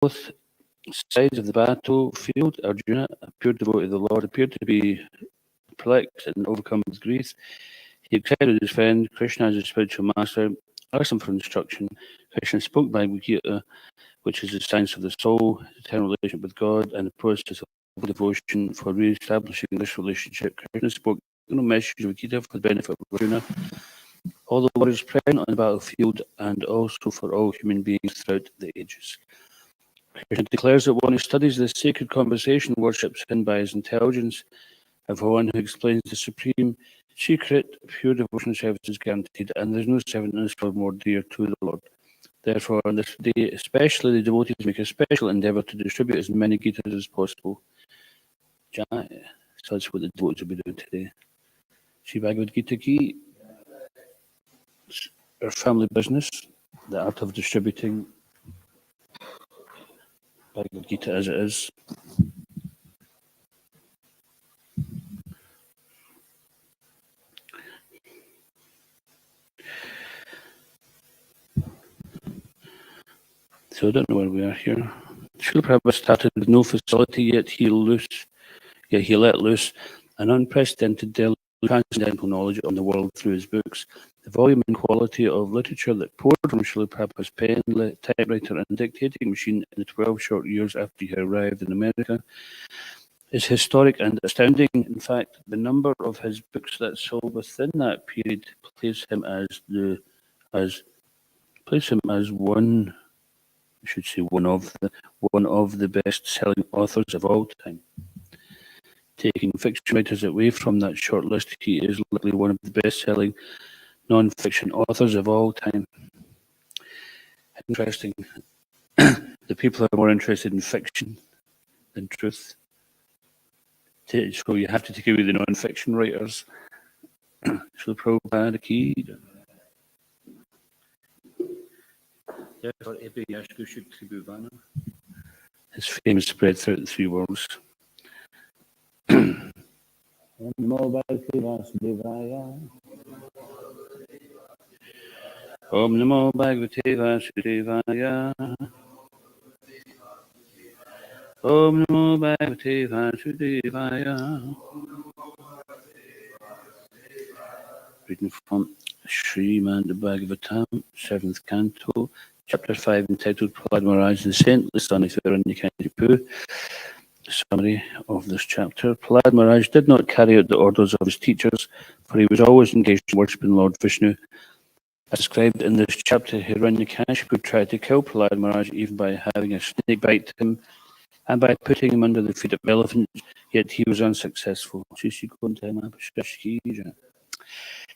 both sides of the battlefield, Arjuna, a pure devotee of the Lord, appeared to be perplexed and overcome with grief. He accepted his friend Krishna as his spiritual master, asked him for instruction. Krishna spoke Bhagavad Gita, which is the science of the soul, eternal relationship with God, and the process of devotion for re-establishing this relationship. Krishna spoke no message of Gita for the benefit of Arjuna, all the warriors present on the battlefield, and also for all human beings throughout the ages. Krishna declares that one who studies this sacred conversation worships him by his intelligence, and for one who explains the supreme secret, pure devotion service is guaranteed, and there is no servant in this world more dear to the Lord. Therefore, on this day, especially the devotees make a special endeavour to distribute as many Gitas as possible. Jai. So that's what the devotees will be doing today. Sri Bhagavad Gita Ki, our family business, the art of distributing Bhagavad Gita as it is. So I don't know where we are here. Srila Prabhupada started with no facility, yet he let loose an unprecedented deluge of transcendental knowledge on the world through his books. The volume and quality of literature that poured from Srila Prabhupada's pen, typewriter, and dictating machine in the 12 short years after he arrived in America is historic and astounding. In fact, the number of his books that sold within that period place him as one. I should say one of the best-selling authors of all time. Taking fiction writers away from that short list, he is likely one of the best-selling non-fiction authors of all time. Interesting. The people are more interested in fiction than truth. So you have to take away the non-fiction writers. So Prabhupada Ki. Therefore, Epi Yashku Shuktribhuvana. His fame is spread throughout the three worlds. Om Namo Bhagavate Vasudevaya. Om Namo Bhagavate Vasudevaya. Om Namo Bhagavate Vasudevaya. Reading from Srimad Bhagavatam, 7th Canto, Chapter 5, entitled Prahlad Maharaj, the Saintly Son of Hiranyakashipu. Summary of this chapter. Prahlad Maharaj did not carry out the orders of his teachers, for he was always engaged in worshipping Lord Vishnu. As described in this chapter, Hiranyakashipu tried to kill Prahlad Maharaj even by having a snake bite him and by putting him under the feet of elephants, yet he was unsuccessful.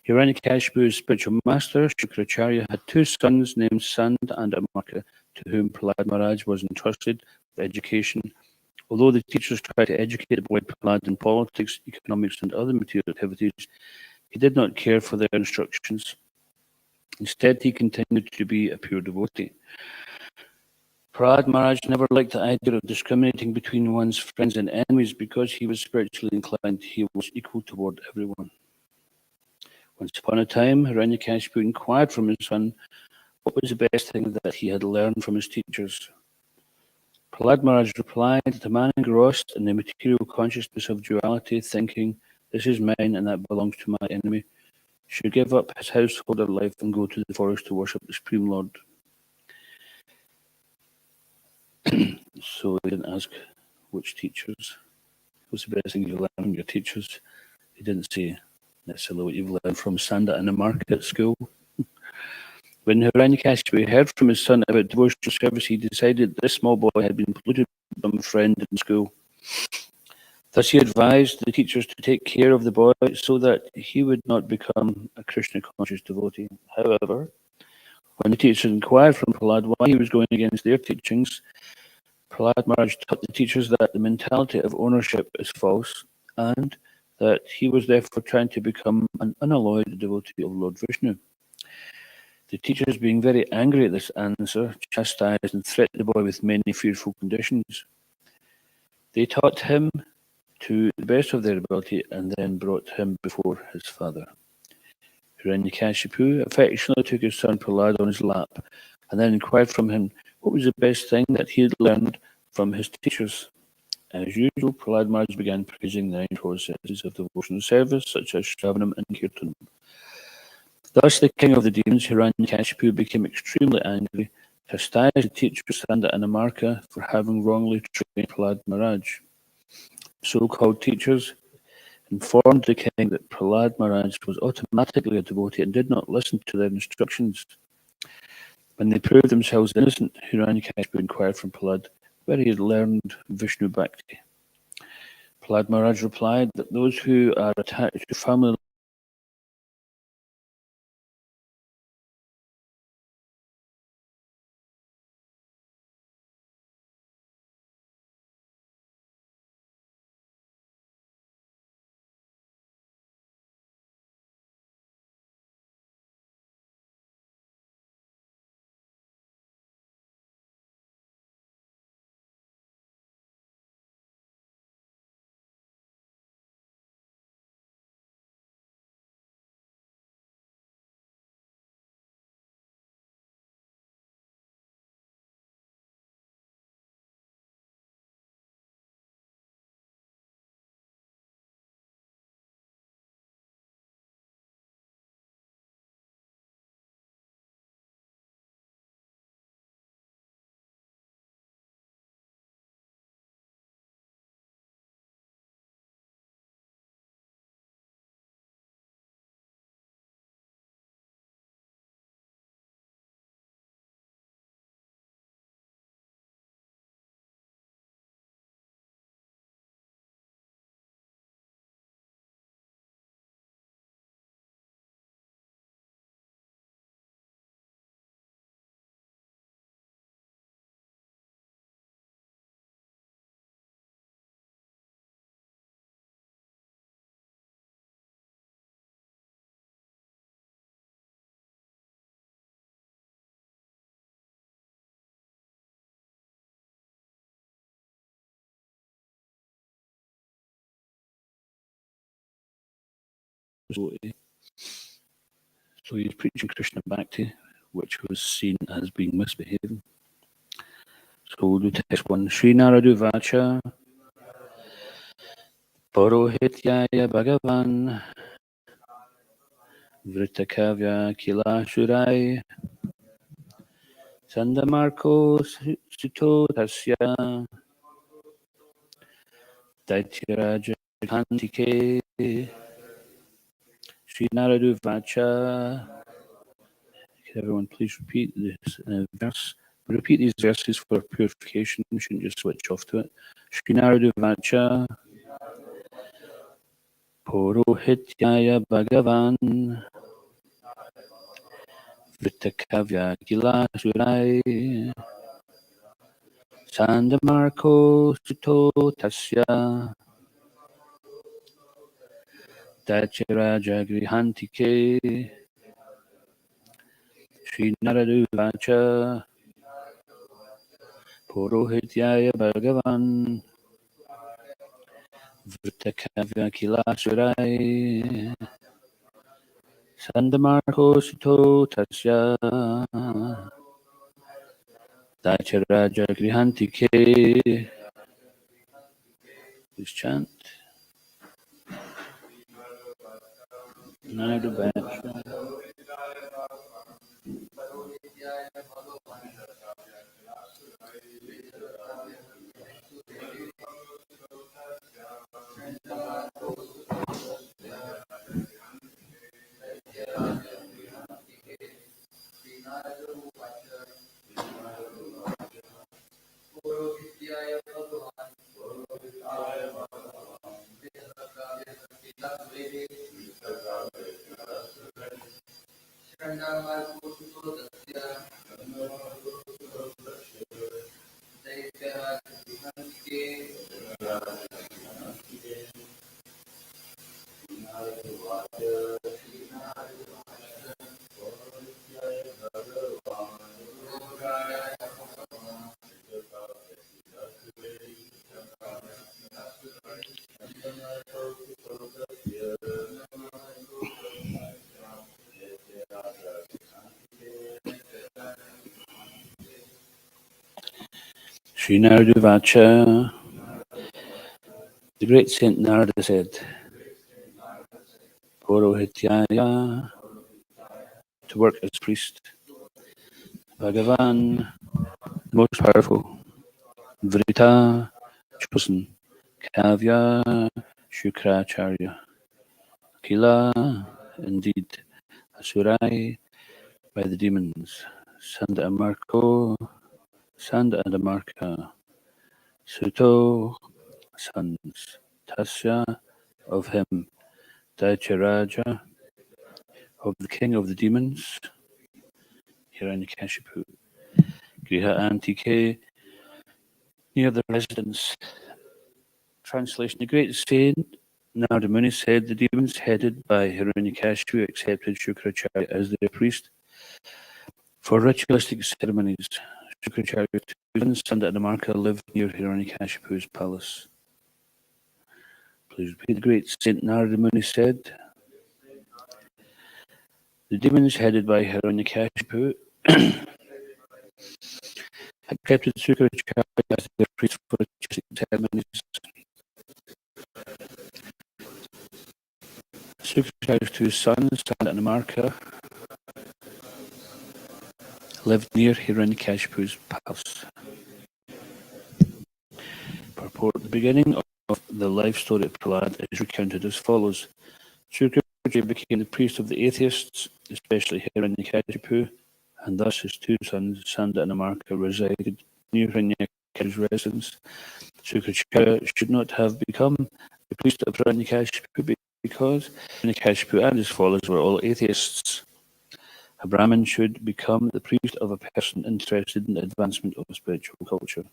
Hiranyakashipu's spiritual master, Shukracharya, had two sons named Sand and Amarka, to whom Prahlad Maharaj was entrusted with education. Although the teachers tried to educate the boy Prahlad in politics, economics, and other material activities, he did not care for their instructions. Instead, he continued to be a pure devotee. Prahlad Maharaj never liked the idea of discriminating between one's friends and enemies because he was spiritually inclined. He was equal toward everyone. Once upon a time, Hiranyakashipu inquired from his son what was the best thing that he had learned from his teachers. Prahlad Maharaj replied that a man engrossed in the material consciousness of duality, thinking, "This is mine and that belongs to my enemy," should give up his householder life and go to the forest to worship the Supreme Lord. So he didn't ask which teachers. What's the best thing you learned from your teachers? He didn't say necessarily what you've learned from Sanda and Amarka at school. When Hiranyakashipu heard from his son about devotional service, he decided this small boy had been polluted by a friend in school. Thus he advised the teachers to take care of the boy so that he would not become a Krishna-conscious devotee. However, when the teachers inquired from Prahlad why he was going against their teachings, Prahlad Maharaj taught the teachers that the mentality of ownership is false and that he was therefore trying to become an unalloyed devotee of Lord Vishnu. The teachers, being very angry at this answer, chastised and threatened the boy with many fearful conditions. They taught him to the best of their ability and then brought him before his father. Hiranyakashipu affectionately took his son Prahlad on his lap and then inquired from him what was the best thing that he had learned from his teachers. As usual, Prahlad Maharaj began praising the 9 processes of devotional service, such as Shravanam and Kirtanam. Thus, the king of the demons, Hiranyakashipu, became extremely angry, chastised the teacher Sanda and Amarka for having wrongly trained Prahlad Maharaj. So-called teachers informed the king that Prahlad Maharaj was automatically a devotee and did not listen to their instructions. When they proved themselves innocent, Hiranyakashipu inquired from Prahlad where he had learned Vishnu Bhakti. Prahlad Maharaj replied that those who are attached to family devotee. So he was preaching Krishna Bhakti, which was seen as being misbehaving. So we'll do text 1. Sri Naradu Vacha Porohityaya Bhagavan Vritakavya Kilashurai Sandamarko Sito Tasya Daityaraja Kantike Sri Naradu Vacha. Can everyone please repeat this verse? Repeat these verses for purification. We shouldn't just switch off to it. Sri Naradu Vacha Porohityaya Bhagavan Vritakavya Kilasurai Sandamarko Sito Tasya Dacharaja Grihantike Sri Naradu Vacha Porohityaya Bhagavan Vritakavya Kilasurai Sandamarko Sito Tasya Dacharaja Grihantike. Please chant. Naradu Vacha Sri Narada, the great Saint Narada said, Porohityaya, to work as priest. Bhagavan, the most powerful. Vrita, chosen. Kavya, Shukracharya. Kila, indeed. Asurai, by the demons. Sanda Amarko, Sanda and Amarka. Suto, sons. Tasya, of him. Daityaraja, of the king of the demons. Hiranyakashipu. Griha Antike, near the residence. Translation: the great saint Narada Muni said the demons headed by Hiranyakashipu accepted Shukracharya as their priest for ritualistic ceremonies. Shukracharya's two sons, Sanda and Amarka, lived near Hiranyakashipu's palace. Please repeat. The great saint Narada Muni said the demons headed by Hiranyakashipu accepted Shukracharya as their priest for ritualistic ceremonies. Shukracharya's two sons, Sanda and Amarka, lived near Hiranyakashipu's palace. Purport: the beginning of the life story of Prahlad is recounted as follows. Shukracharya became the priest of the atheists, especially Hiranyakashipu, and thus his two sons, Sanda and Amarka, resided near Hiranyakashipu's residence. Shukracharya should not have become the priest of Hiranyakashipu because Hiranyakashipu and his followers were all atheists. A Brahmin should become the priest of a person interested in the advancement of spiritual culture.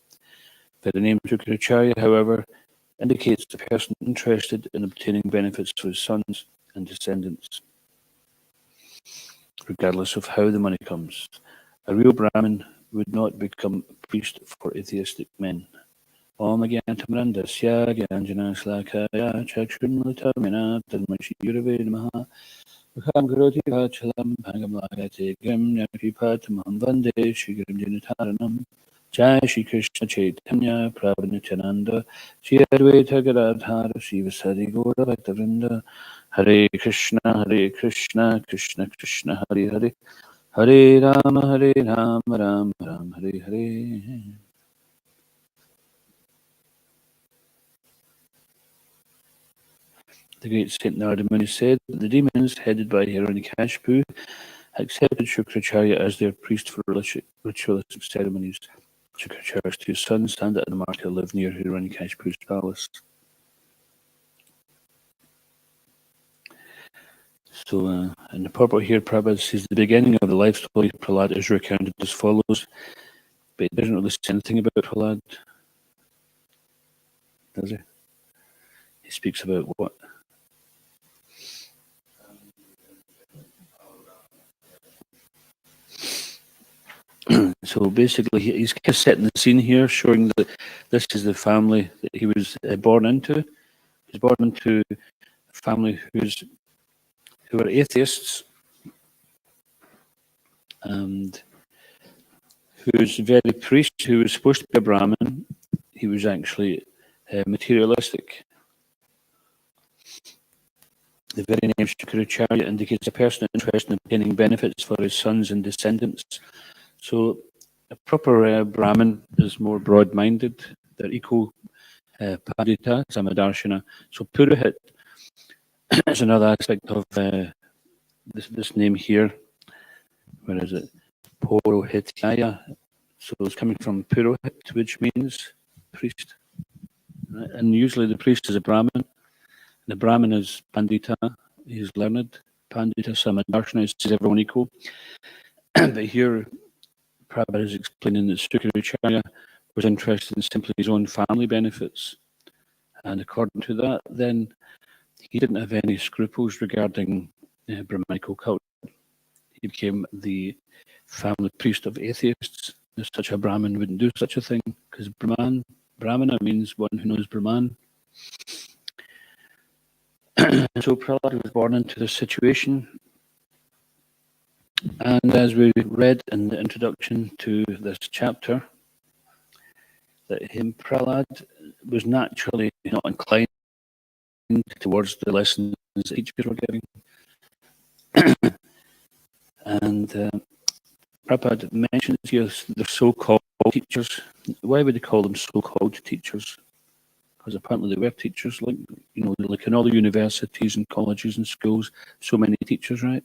The name Shukracharya, however, indicates the person interested in obtaining benefits for his sons and descendants, regardless of how the money comes. A real Brahmin would not become a priest for atheistic men. Om Gyantamarandasya Gyanjana Slakaya Chakshunlutamina Tadmashirave Namaha Vakam Karoti Vachalam Pangamlagate Gam Yapipatamam Vande Shigaram Janataranam Jai Shri Krishna Chaitanya Prabhu Nityananda Shri Advaita Gadadhara Shivasadi Gaura Bhaktavrinda Hare Krishna Krishna Krishna Hare Hare Hare Rama Rama Rama Hare Hare. The great Saint Narada Muni said that the demons, headed by Hiranyakashipu, accepted Shukracharya as their priest for ritualistic ceremonies. Shukracharya's two sons, Sanda and Amarka, lived near Hiranyakashipu's palace. So, in the purport here, Prabhupada says the beginning of the life story of Prahlad is recounted as follows, but it doesn't really say anything about Prahlad, does he? He speaks about what? So basically, he's kind of setting the scene here, showing that this is the family that he was born into. He was born into a family who were atheists and whose very priest, who was supposed to be a Brahmin, he was actually materialistic. The very name Shukracharya indicates a person interested in obtaining benefits for his sons and descendants. So a proper Brahmin is more broad-minded. They're equal Pandita, Samadarshana. So Purohit is another aspect of this name here. Where is it? Porohityaya. So it's coming from Purohit, which means priest. Right? And usually the priest is a Brahmin. The Brahmin is Pandita. He's learned. Pandita Samadarshana is everyone equal. But here Prabhupada is explaining that Shukracharya was interested in simply his own family benefits. And according to that, then he didn't have any scruples regarding Brahmanical culture. He became the family priest of atheists. Such a Brahmin wouldn't do such a thing, because Brahmana means one who knows Brahman. So Prahlad was born into this situation. And as we read in the introduction to this chapter, that him, Prahlad, was naturally not inclined towards the lessons that teachers were giving. And Prabhupada mentions here the so-called teachers. Why would they call them so-called teachers? Because apparently they were teachers, like like in all the universities and colleges and schools, so many teachers, right?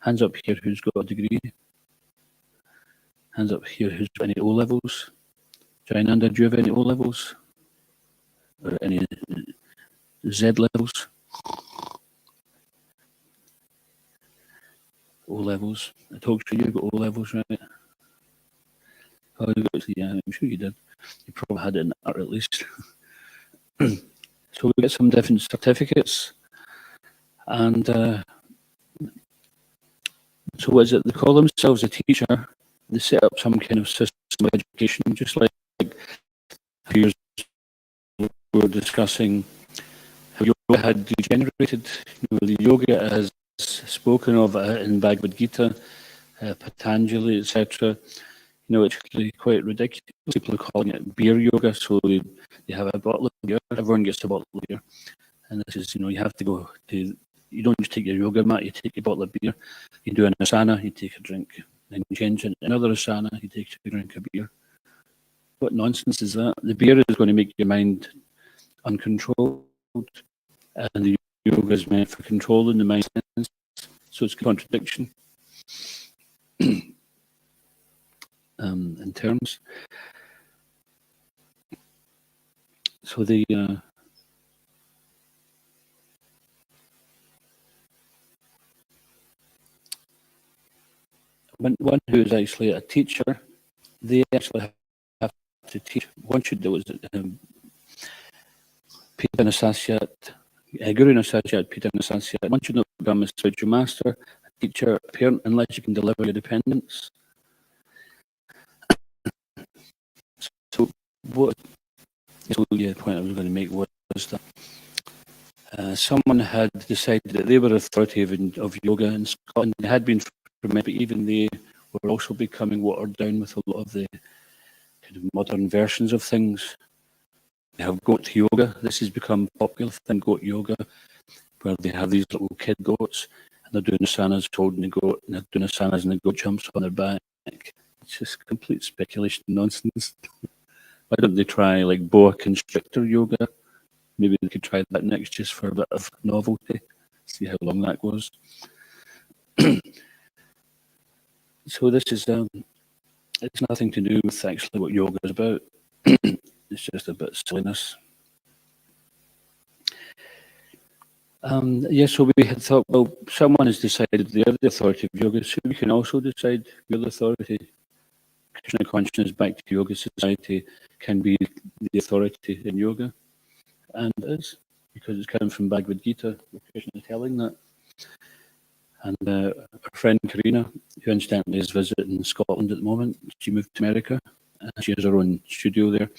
Hands up here who's got a degree. Hands up here who's got any O levels. Jayananda, do you have any O levels? Or any Z levels? O levels. I talked to you about O levels, right? Oh, yeah, I'm sure you did. You probably had it in art at least. So we get some different certificates, and so is it they call themselves a teacher? They set up some kind of system of education, just like a few years ago we were discussing how yoga had degenerated. The yoga as spoken of in Bhagavad Gita, Patanjali, etc. It's really quite ridiculous. People are calling it beer yoga, so they have a bottle of beer. Everyone gets a bottle of beer. And this is, you have to go to, you don't just take your yoga mat, you take a bottle of beer. You do an asana, you take a drink. Then you change into another asana, you take a drink of beer. What nonsense is that? The beer is going to make your mind uncontrolled, and the yoga is meant for controlling the mind. So it's a contradiction in terms. So the one who is actually a teacher, they actually have to teach. One should do is Peter Nasasyat, Guru Nasasyat, Peter Nasasyat. One should not become a spiritual master, a teacher, a parent, unless you can deliver your dependence. So what? So the point I was going to make was that someone had decided that they were authority of yoga in Scotland. They had been for many, but even they were also becoming watered down with a lot of the kind of modern versions of things. They have goat yoga. This has become a popular thing, goat yoga, where they have these little kid goats and they're doing asanas holding the goat and they're doing asanas and the goat jumps on their back. It's just complete speculation nonsense. Why don't they try like boa constrictor yoga? Maybe they could try that next just for a bit of novelty, see how long that goes. So this is, it's nothing to do with actually what yoga is about. It's just a bit of silliness. So we had thought, well, someone has decided they're the authority of yoga, so we can also decide we're the authority. Krishna Consciousness Back to Yoga Society can be the authority in yoga. And it is, because it's coming from Bhagavad Gita, Krishna is telling that. And our friend Karina, who incidentally is visiting Scotland at the moment, she moved to America, and she has her own studio there.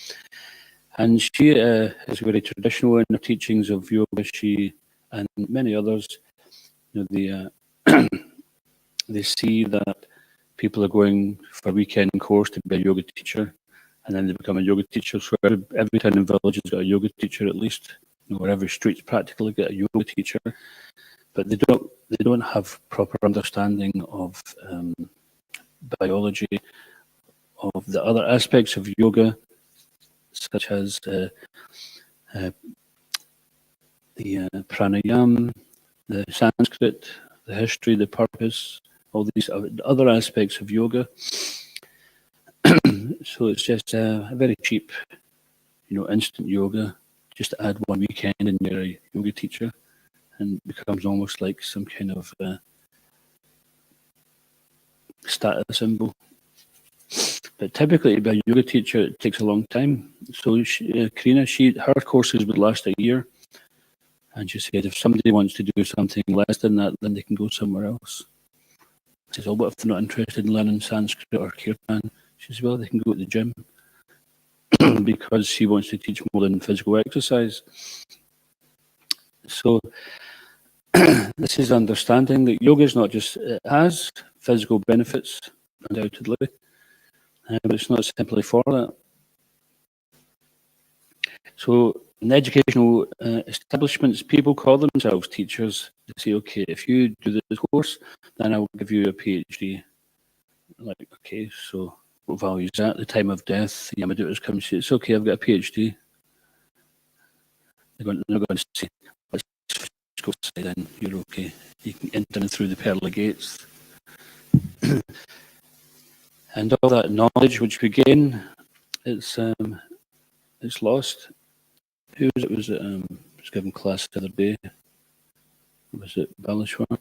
And she is very traditional in her teachings of yoga. She and many others, they see that people are going for a weekend course to be a yoga teacher, and then they become a yoga teacher. So every town and village has got a yoga teacher at least, or every street's practically got a yoga teacher. But they don't have proper understanding of biology, of the other aspects of yoga, such as the pranayam, the Sanskrit, the history, the purpose, all these other aspects of yoga. So it's just a very cheap, instant yoga. Just add one weekend and you're a yoga teacher, and it becomes almost like some kind of status symbol. But typically, to be a yoga teacher, it takes a long time. So Karina, her courses would last a year. And she said, if somebody wants to do something less than that, then they can go somewhere else. She says, oh, what if they're not interested in learning Sanskrit or Kirtan? She says, well, they can go to the gym. Because she wants to teach more than physical exercise. So this is understanding that yoga is not just, it has physical benefits, undoubtedly, but it's not simply for that. So in educational establishments, people call themselves teachers. They say, okay, if you do this course, then I will give you a PhD. Like, okay, so what value is that? At the time of death, the Yamadutas come and say, it's okay, I've got a PhD. They're going to say, let's go say then, you're okay. You can enter through the pearly gates. And all that knowledge which we gain, it's lost. Who was it? Was given class the other day? Was it Balashwar?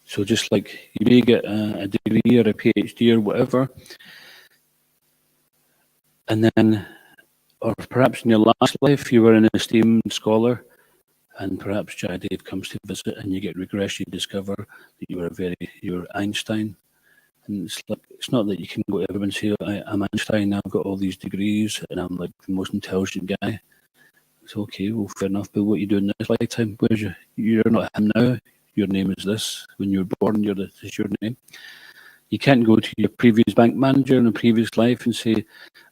So just like you may get a degree or a PhD or whatever, and then, or perhaps in your last life you were an esteemed scholar, and perhaps Jayadev comes to visit, and you get regressed. You discover that you were Einstein, and it's like it's not that you can go to everyone and say, I'm Einstein. I've got all these degrees, and I'm like the most intelligent guy. It's okay, well, fair enough. But what you do in this lifetime? You're not him now. Your name is this. When you were born, this is your name. You can't go to your previous bank manager in a previous life and say,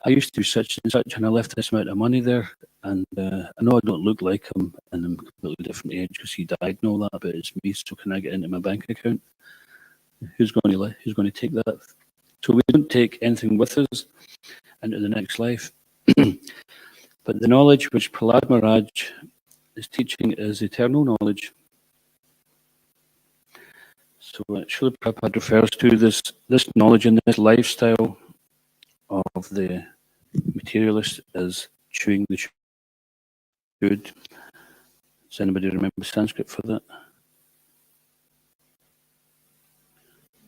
I used to be such and such, and I left this amount of money there. And I know I don't look like him, and I'm a completely different age because he died and all that, but it's me, so can I get into my bank account? Who's going to take that? So we don't take anything with us into the next life. But the knowledge which Prahlad Maharaj is teaching is eternal knowledge. So Srila Prabhupada refers to this knowledge and this lifestyle of the materialist as chewing the chewed. Does anybody remember Sanskrit for that?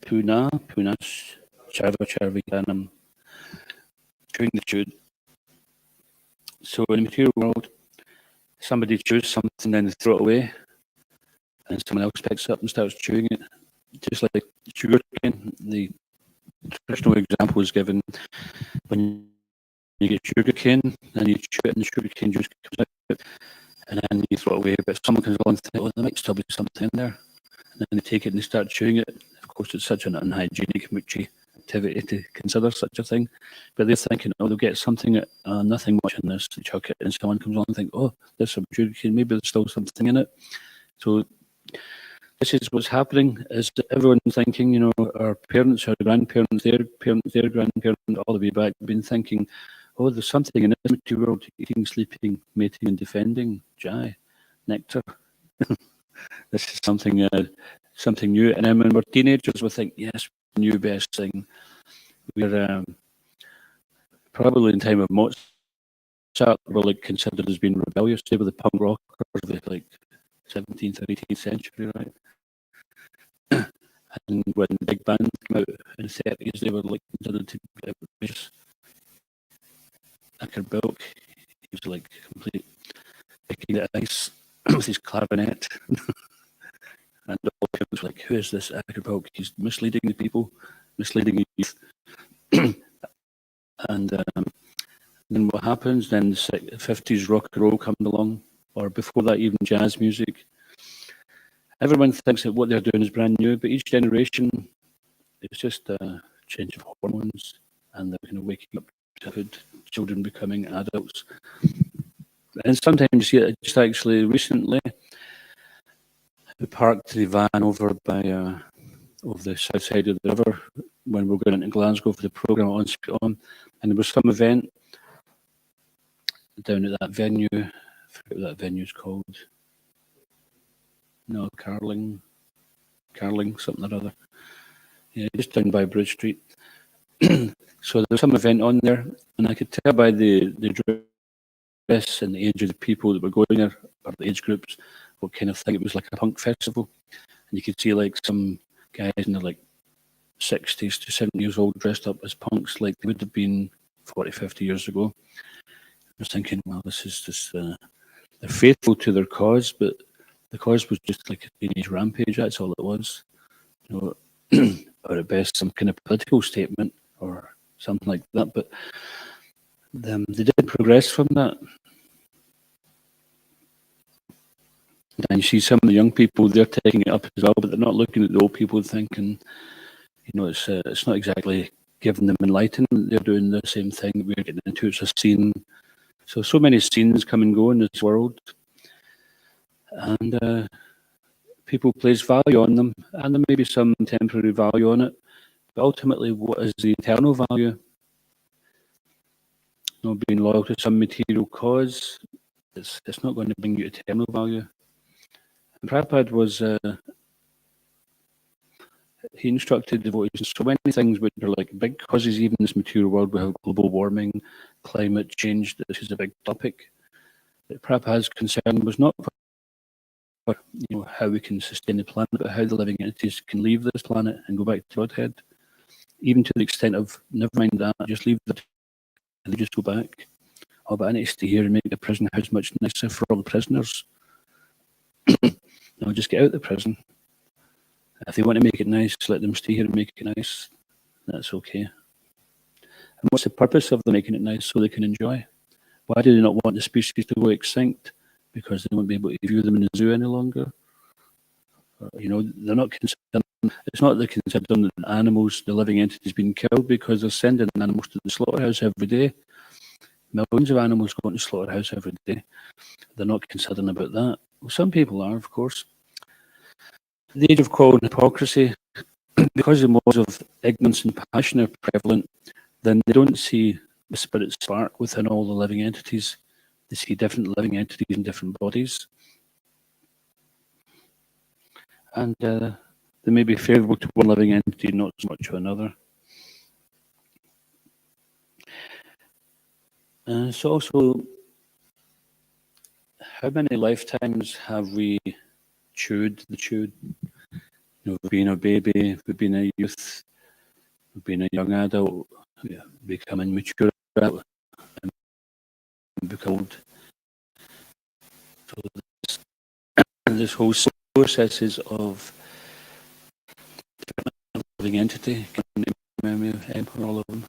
Puna, charva, charvikanam, chewing the chewed. So in the material world, somebody chews something, then they throw it away, and someone else picks it up and starts chewing it. Just like sugar cane, the traditional example was given when you get sugar cane, and you chew it, and the sugar cane juice comes out, and then you throw it away. But someone comes along and thinks, "Oh, there might still be something in there," and then they take it and they start chewing it. Of course, it's such an unhygienic, muchy activity to consider such a thing. But they're thinking, "Oh, they'll get something, nothing much in this." They chuck it, and someone comes along and think, "Oh, there's some sugar cane. Maybe there's still something in it." So this is what's happening, is everyone thinking, our parents, our grandparents, their grandparents, all the way back, been thinking, oh, there's something in this material world, eating, sleeping, mating, and defending, jai, nectar. This is something new. And then when we're teenagers, we think, yes, new best thing. We're probably in time of Mozart, we're like considered as being rebellious. They were the punk rockers of the 17th or 18th century, right? And when the big band came out in the 30s, they were considered to be ambitious. Ackerbilk, he was complete picking the ice with his clarinet. And all the people were who is this Ackerbilk? He's misleading the people, misleading the youth. And then what happens? Then the 50s rock and roll comes along, or before that even jazz music. Everyone thinks that what they're doing is brand new, but each generation is just a change of hormones, and they're waking up to childhood, children becoming adults. And sometimes you see it just actually recently. We parked the van over by over the south side of the river when we were going into Glasgow for the programme on Speak On, and there was some event down at that venue. I forget what that venue's called. No, Carling, something or other. Yeah, just down by Bridge Street. So there was some event on there, and I could tell by the dress and the age of the people that were going there, or the age groups, what kind of thing. It was like a punk festival, and you could see some guys in their 60s to 70 years old dressed up as punks like they would have been 40, 50 years ago. I was thinking, well, this is just, they're faithful to their cause, but the cause was just like a teenage rampage, that's all it was. Or at best some kind of political statement or something like that, but they did progress from that. And you see some of the young people, they're taking it up as well, but they're not looking at the old people thinking, it's not exactly giving them enlightenment. They're doing the same thing that we're getting into. It's a scene So many scenes come and go in this world, and people place value on them, and there may be some temporary value on it, but ultimately, what is the eternal value? Being loyal to some material cause, it's not going to bring you eternal value. And Prabhupada was, he instructed devotees in so many things which are like big causes, even in this material world. We have global warming, climate change. This is a big topic. But Prabhupada's concern was not for how we can sustain the planet, but how the living entities can leave this planet and go back to Godhead. Even to the extent of, never mind that, just leave it, and they just go back. Oh, but I need to stay here and make the prison house much nicer for all the prisoners. No, just get out of the prison. If they want to make it nice, let them stay here and make it nice. That's okay. And what's the purpose of them making it nice? So they can enjoy. Why do they not want the species to go extinct? Because they won't be able to view them in the zoo any longer. They're not concerned. It's not they're concerned that the animals, the living entities, being killed, because they're sending animals to the slaughterhouse every day. Millions of animals go to the slaughterhouse every day. They're not considering about that. Well, some people are, of course. The age of quarrel and hypocrisy, because the modes of ignorance and passion are prevalent, then they don't see the spirit spark within all the living entities. They see different living entities in different bodies. And they may be favourable to one living entity, not so much to another. So also, how many lifetimes have we chewed the chewed? We've been a baby, we've been a youth, we've been a young adult, becoming mature adult, and become old. So this whole processes of living entity, memory of all of them.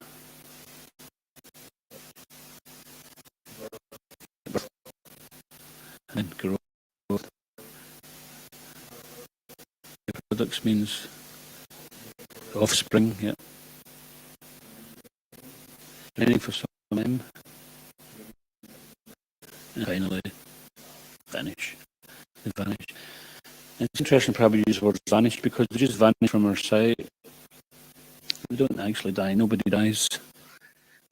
And growth. Products means offspring, yeah. Training for some and finally vanish. They vanish. And it's interesting probably use the word vanish, because they just vanish from our sight. They don't actually die. Nobody dies.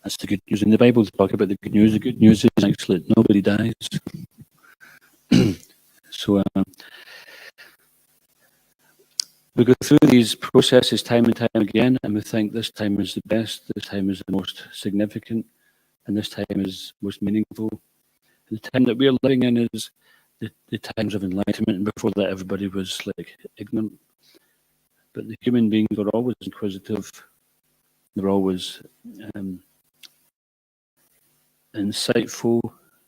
That's the good news. In the Bible, they talk about the good news. The good news is actually that nobody dies. So we go through these processes time and time again, and we think this time is the best, this time is the most significant, and this time is most meaningful. And the time that we're living in is the times of enlightenment, and before that everybody was like ignorant. But the human beings were always inquisitive, they were always insightful,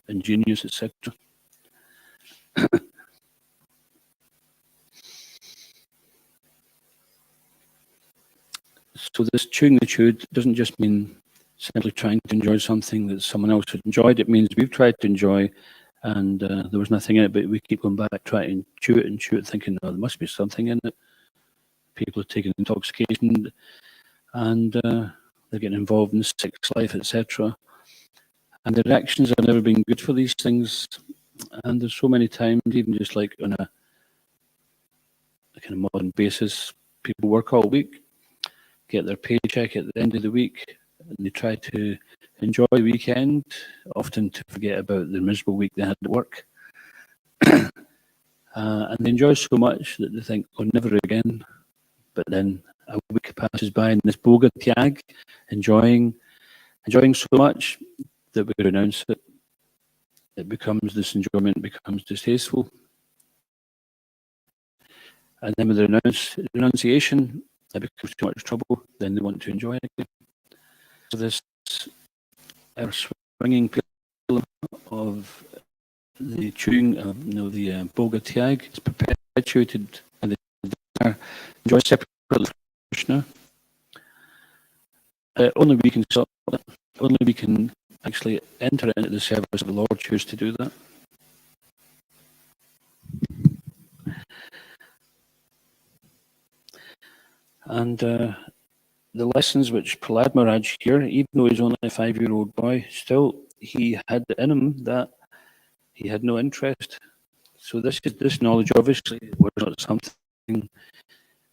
ingenious, etc. So this chewing the chewed doesn't just mean simply trying to enjoy something that someone else had enjoyed. It means we've tried to enjoy, and there was nothing in it, but we keep going back, trying to chew it, thinking, oh, there must be something in it. People are taking intoxication, and they're getting involved in sex life, etc. And the reactions have never been good for these things. And there's so many times, even just like on a kind of modern basis, people work all week, get their paycheck at the end of the week, and they try to enjoy the weekend, often to forget about the miserable week they had at work. And they enjoy so much that they think, oh, never again. But then a week passes by, and this boga tyag, enjoying so much that we renounce it. It becomes, this enjoyment becomes distasteful. And then with the renunciation, it becomes too much trouble, then they want to enjoy it again. So this swinging pendulum of the chewing of the boga tyag is perpetuated by the desire to enjoy separately from Krishna. Only we can stop that. Only we can actually enter into the service of the Lord, choose to do that. And the lessons which Prahlad Maharaj here, even though he's only a 5-year-old boy, still he had in him that he had no interest. So this knowledge obviously was not something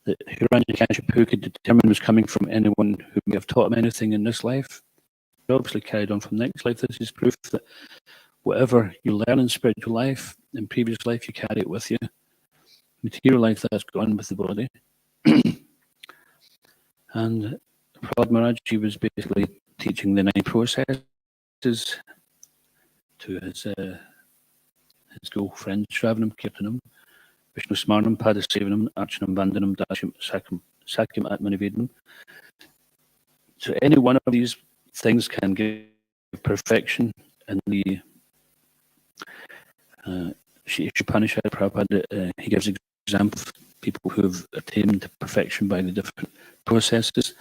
that Hiranyakashipu could determine was coming from anyone who may have taught him anything in this life. It obviously carried on from next life. This is proof that whatever you learn in spiritual life, in previous life, you carry it with you. Material life, that's gone with the body. And Prahlad Maharaj, he was basically teaching the 9 processes to his girlfriend, Shravanam, Kirtanam, Vishnu Smarnam, Padasevanam, Archanam, Vandanam, Dasham, Sakyam, Atmanivedanam. So any one of these things can give perfection in the Upanishad. Prabhupada, he gives examples of people who have attained perfection by the different processes.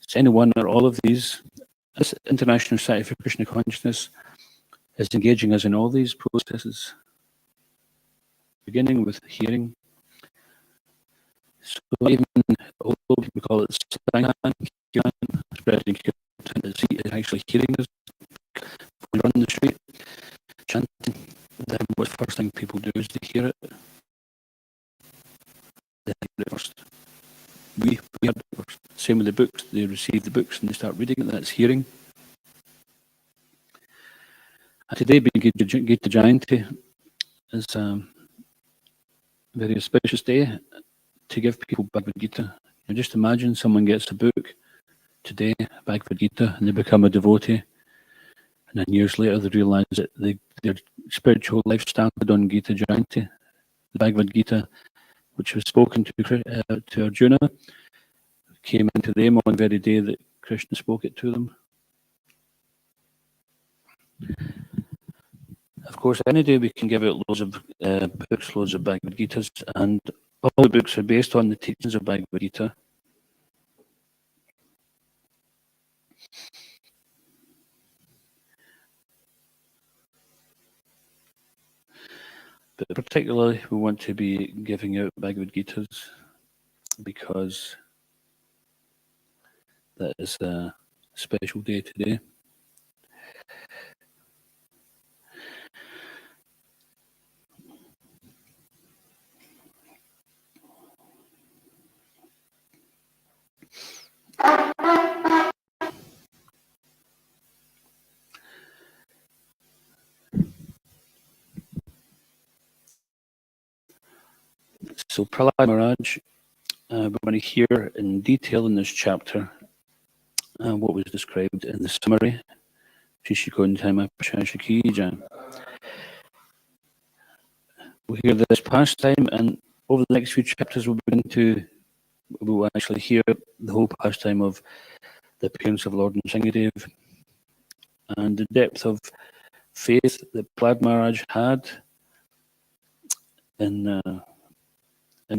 So any one or all of these, this International Society for Krishna Consciousness is engaging us in all these processes, beginning with hearing. So even although we call it Sanghan, spreading kirtan, it's actually hearing us. When we're on the street chanting, then what the first thing people do is they hear it. They hear it first. We heard it first. Same with the books. They receive the books and they start reading it. That's hearing. And today, being Gita Jayanti, is a very auspicious day to give people Bhagavad Gita. Now just imagine someone gets a book today, Bhagavad Gita, and they become a devotee, and then years later they realise that their spiritual life started on Gita Jayanti. The Bhagavad Gita, which was spoken to Arjuna, came into them on the very day that Krishna spoke it to them. Of course, any day we can give out loads of books, loads of Bhagavad Gitas, and all the books are based on the teachings of Bhagavad Gita. But particularly, we want to be giving out Bhagavad Gitas because that is a special day today. So Prahlad Maharaj, we're going to hear in detail in this chapter what was described in the summary. We'll hear this pastime, and over the next few chapters we'll actually hear the whole pastime of the appearance of Lord Nrsimhadev and the depth of faith that Prahlad Maharaj had in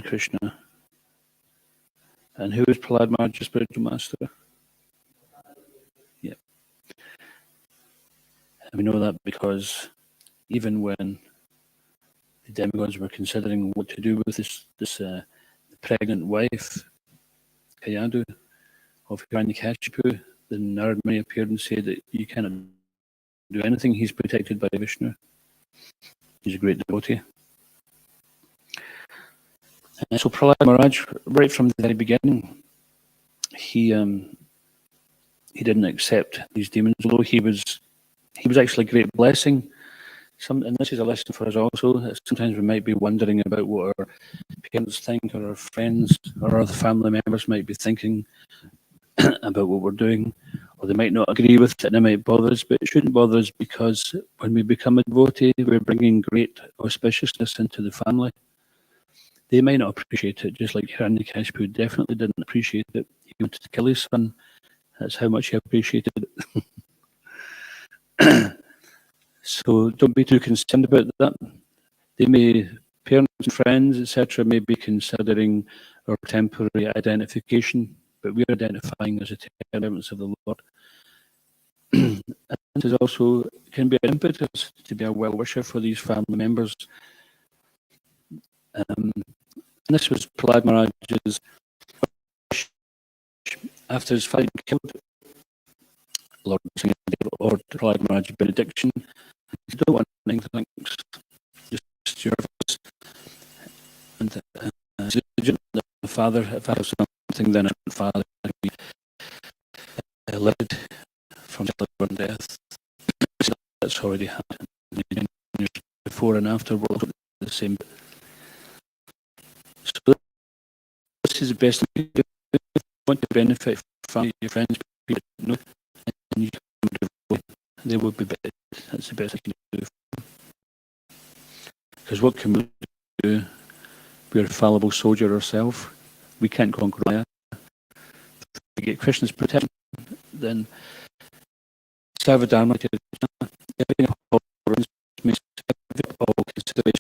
Krishna. And who is Prahlad Maharaj's spiritual master? Yeah. And we know that because even when the demigods were considering what to do with this pregnant wife, Kayadu, of Hiranyakashipu, then Narad Muni appeared and said that you cannot do anything. He's protected by Vishnu. He's a great devotee. And so Prahlad Maharaj, right from the very beginning, he didn't accept these demons, although he was actually a great blessing. And this is a lesson for us also. Sometimes we might be wondering about what our parents think, or our friends or other family members might be thinking about what we're doing, or they might not agree with it and it might bother us, but it shouldn't bother us because when we become a devotee, we're bringing great auspiciousness into the family. They might not appreciate it, just like Hiranyakashipu definitely didn't appreciate it. He wanted to kill his son. That's how much he appreciated it. So don't be too concerned about that. Parents and friends, etc., may be considering our temporary identification, but we're identifying as eternal servants of the Lord. And this also can be an impetus to be a well-wisher for these family members. And this was Prahlad Maharaj's, after his father killed, Lord singing or replied Maharaj benediction. You don't want anything, thanks. Just your voice. And the father, if I have something, then the father can be led from liver and death. So that's already happened. Before and after will look the same. So this is the best thing you want to benefit from your friends, people you know, and you can they will be better. That's the best thing you can do. Because what can we do? We're a fallible soldier ourselves. We can't conquer that. If we get Krishna's protection, then Savadharma, everything all consideration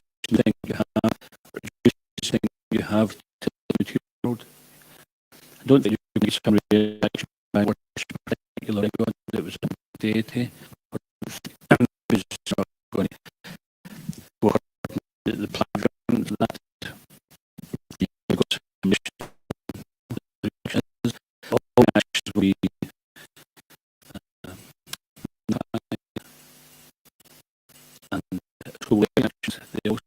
you have, reducing you have to the material world. I don't think you can get some reaction by worship a particular God that was a deity, or going to the planet that you've got some mission. All actions we and school actions, they also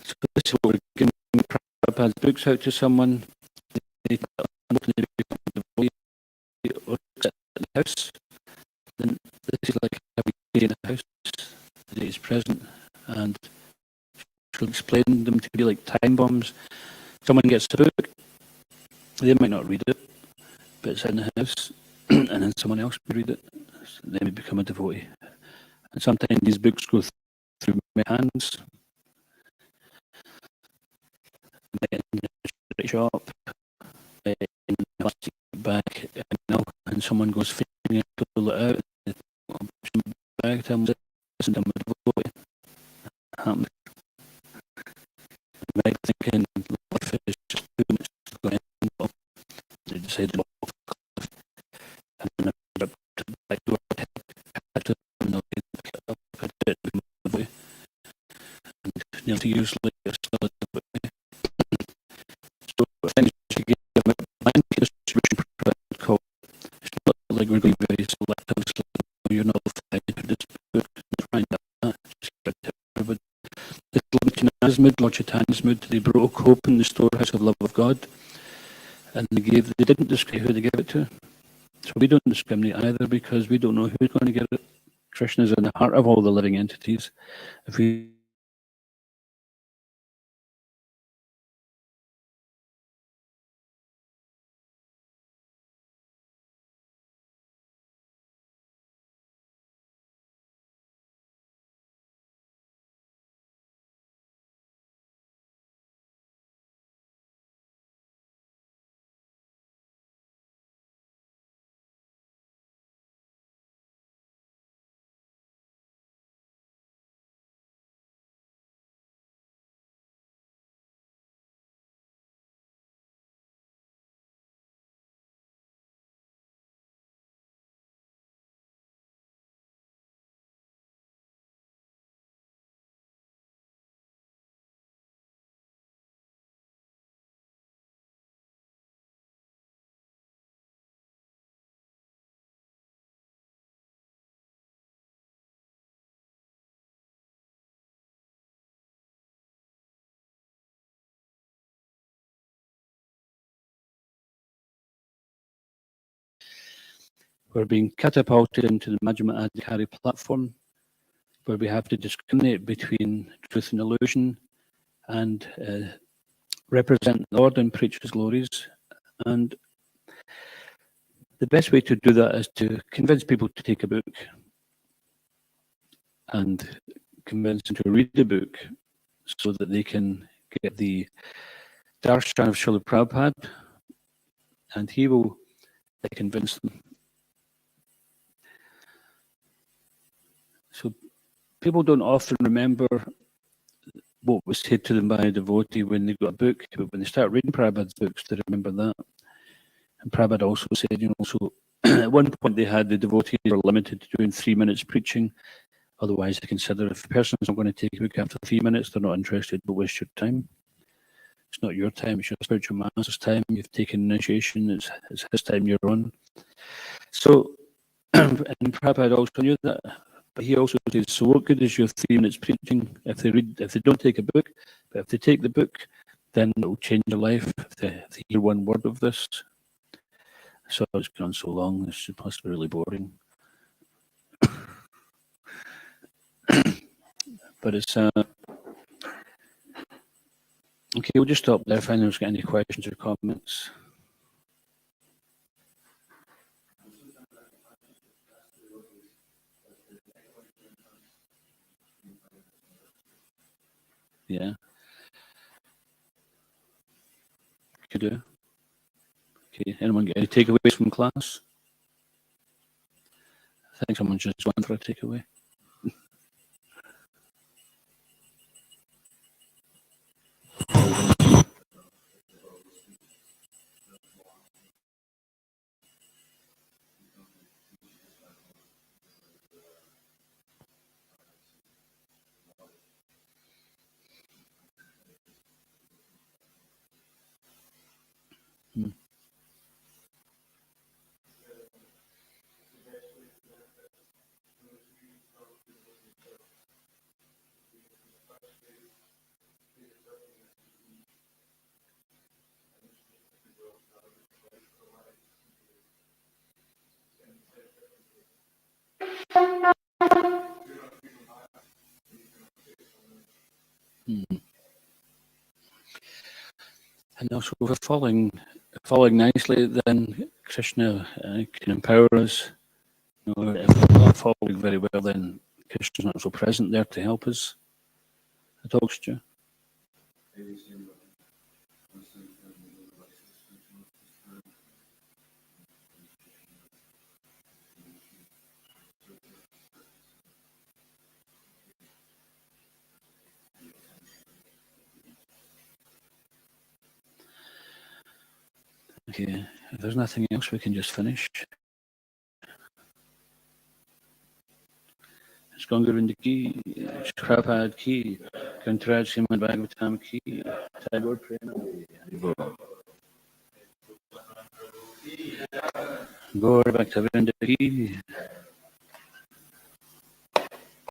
so this is what we're giving Prabhupada's books out to someone. They or at the house, then this is like every day in the house that is present, and she'll explain them to be like time bombs. Someone gets a book, they might not read it, but it's in the house, and then someone else will read it, so they may become a devotee. And sometimes these books go through my hands, in the shop, in the plastic bag, and someone goes fishing and pull it out, and the bag tells them, listen, I'm a devotee. Happens. Right thinking life is just too much to go in. They decided to walk off, and then I up to the back door, had to put it away, and nearly years later, still so things to get them mind distribution product called. It's not like we're going to be very selective, so you're not affected to this book, trying that, just get everybody. Lord Chaitanya's mood, they broke open the storehouse of love of God, and they didn't describe who they gave it to. So we don't discriminate either, because we don't know who's going to get it. Krishna is in the heart of all the living entities. If we we're being catapulted into the Majjhima Adhikari platform, where we have to discriminate between truth and illusion, and represent the Lord and preach His glories. And the best way to do that is to convince people to take a book, and convince them to read the book, so that they can get the darshan of Srila Prabhupada, and he will convince them. So people don't often remember what was said to them by a devotee when they got a book, but when they start reading Prabhupada's books, they remember that. And Prabhupada also said, so at one point they had the devotees were limited to doing 3 minutes preaching. Otherwise, they consider if a person's not going to take a book after 3 minutes, they're not interested, but waste your time. It's not your time, it's your spiritual master's time. You've taken initiation, it's his time you're on. So, and Prabhupada also knew that, but he also says, so what good is your 3 minutes preaching if they don't take a book, but if they take the book, then it will change their life if they hear one word of this. So it's gone so long, this must be really boring. But it's, okay, we'll just stop there if anyone's got any questions or comments. Yeah. Could do. Okay, anyone get any takeaways from class? I think someone just went for a takeaway. And also, if we're following nicely, then Krishna can empower us. You know, if we're not following very well, then Krishna's not so present there to help us. It talks to you. Okay, if there's nothing else, we can just finish. It's Gangavinda ki, Prabhupada ki, Kantaraj Srimad Bhagavatam ki, Tagore Prana. Gaur Bhaktavinda ki.